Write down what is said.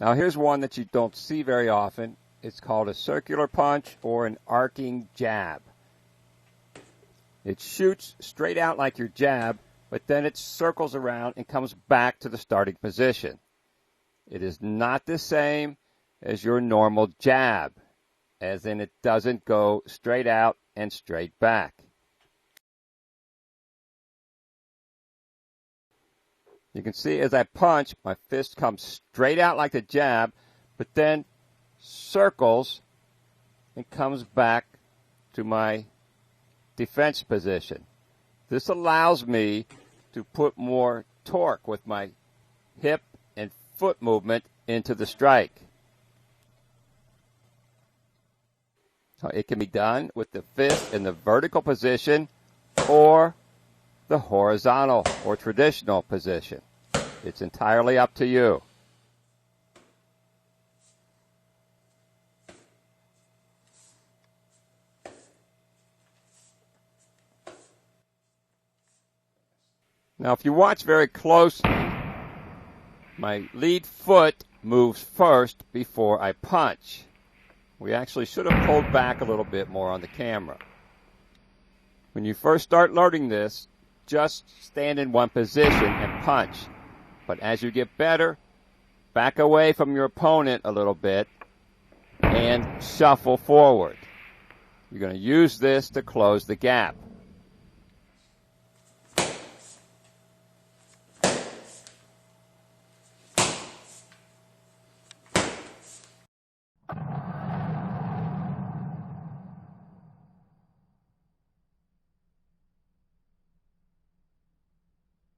Now here's one that you don't see very often. It's called a circular punch or an arcing jab. It shoots straight out like your jab, but then it circles around and comes back to the starting position. It is not the same as your normal jab, as in it doesn't go straight out and straight back. You can see as I punch, my fist comes straight out like the jab, but then circles and comes back to my defense position. This allows me to put more torque with my hip and foot movement into the strike. It can be done with the fist in the vertical position or the horizontal or traditional position. It's entirely up to you. Now, if you watch very closely, my lead foot moves first before I punch. We actually should have pulled back a little bit more on the camera. When you first start learning this, just stand in one position and punch. But as you get better, back away from your opponent a little bit and shuffle forward. You're going to use this to close the gap.